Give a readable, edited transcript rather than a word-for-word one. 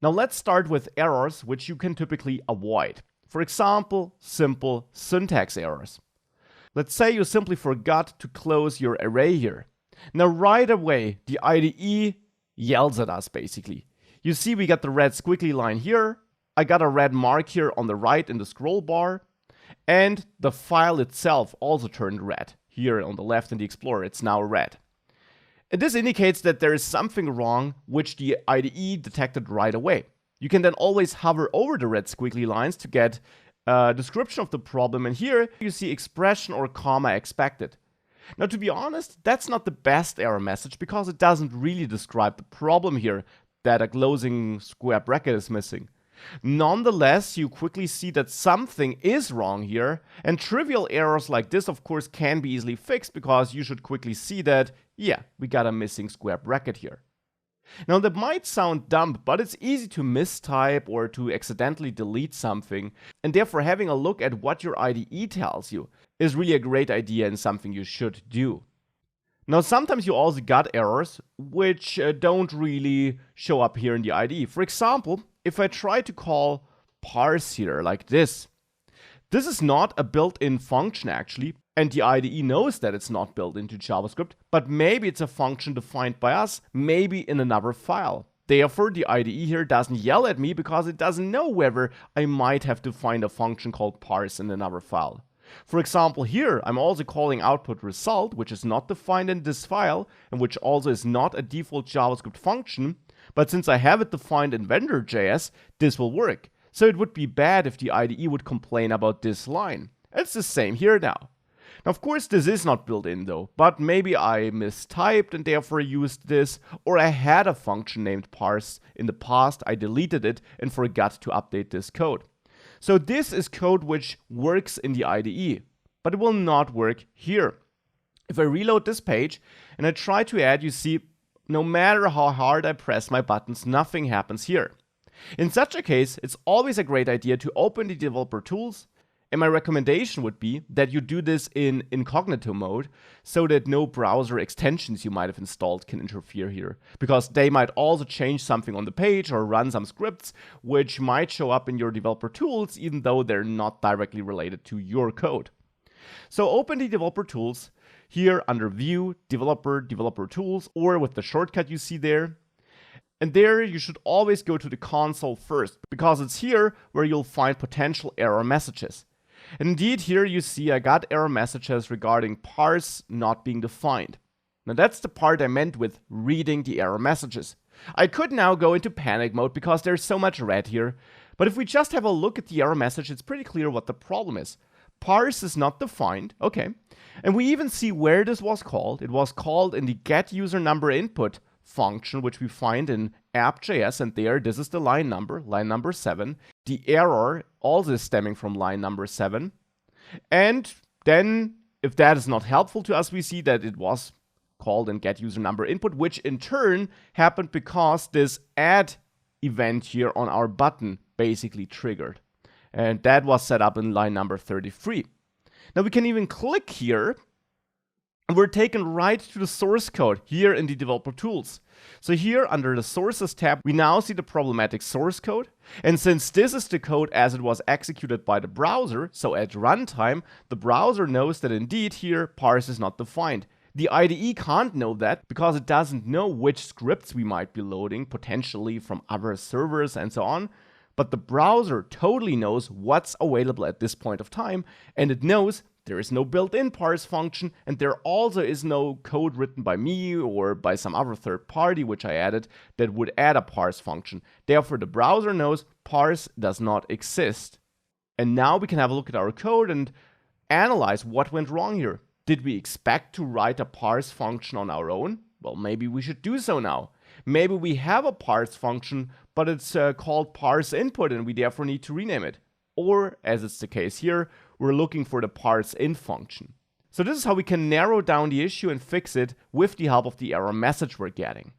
Now let's start with errors which you can typically avoid. For example, simple syntax errors. Let's say you simply forgot to close your array here. Now right away, the IDE yells at us basically. You see we got the red squiggly line here, I got a red mark here on the right in the scroll bar, and the file itself also turned red. Here on the left in the Explorer, it's now red. And this indicates that there is something wrong which the IDE detected right away. You can then always hover over the red squiggly lines to get a description of the problem, and here you see expression or comma expected. Now to be honest, that's not the best error message because it doesn't really describe the problem here, that a closing square bracket is missing. Nonetheless, you quickly see that something is wrong here, and trivial errors like this of course can be easily fixed because you should quickly see that, yeah, we got a missing square bracket here. Now that might sound dumb, but it's easy to mistype or to accidentally delete something, and therefore having a look at what your IDE tells you is really a great idea and something you should do. Now sometimes you also got errors which don't really show up here in the IDE. For example, if I try to call parse here like this is not a built-in function actually, and the IDE knows that it's not built into JavaScript, but maybe it's a function defined by us, maybe in another file. Therefore, the IDE here doesn't yell at me because it doesn't know whether I might have defined a function called parse in another file. For example, here I'm also calling output result, which is not defined in this file, and which also is not a default JavaScript function, but since I have it defined in vendor.js, this will work. So it would be bad if the IDE would complain about this line. It's the same here now. Now of course this is not built in though, but maybe I mistyped and therefore used this, or I had a function named parse in the past, I deleted it and forgot to update this code. So this is code which works in the IDE, but it will not work here. If I reload this page and I try to add, you see, no matter how hard I press my buttons, nothing happens here. In such a case, it's always a great idea to open the developer tools, and my recommendation would be that you do this in incognito mode so that no browser extensions you might have installed can interfere here, because they might also change something on the page or run some scripts which might show up in your developer tools even though they're not directly related to your code. So open the developer tools here under View, Developer, Developer Tools, or with the shortcut you see there. And there you should always go to the console first, because it's here where you'll find potential error messages. And indeed, here you see I got error messages regarding parse not being defined. Now that's the part I meant with reading the error messages. I could now go into panic mode because there's so much red here, but if we just have a look at the error message, it's pretty clear what the problem is. Parse is not defined, okay. And we even see where this was called. It was called in the getUserNumberInput function, which we find in app.js, and there, this is the line number 7. The error also is stemming from line number 7. And then, if that is not helpful to us, we see that it was called in getUserNumberInput, which in turn happened because this add event here on our button basically triggered. And that was set up in line number 33. Now we can even click here, and we're taken right to the source code here in the developer tools. So here under the sources tab, we now see the problematic source code. And since this is the code as it was executed by the browser, so at runtime, the browser knows that indeed here parse is not defined. The IDE can't know that because it doesn't know which scripts we might be loading, potentially from other servers and so on. But the browser totally knows what's available at this point of time, and it knows there is no built-in parse function, and there also is no code written by me or by some other third party which I added that would add a parse function. Therefore, the browser knows parse does not exist. And now we can have a look at our code and analyze what went wrong here. Did we expect to write a parse function on our own? Well, maybe we should do so now. Maybe we have a parse function, but it's called parse input and we therefore need to rename it. Or, as it's the case here, we're looking for the parse in function. So this is how we can narrow down the issue and fix it with the help of the error message we're getting.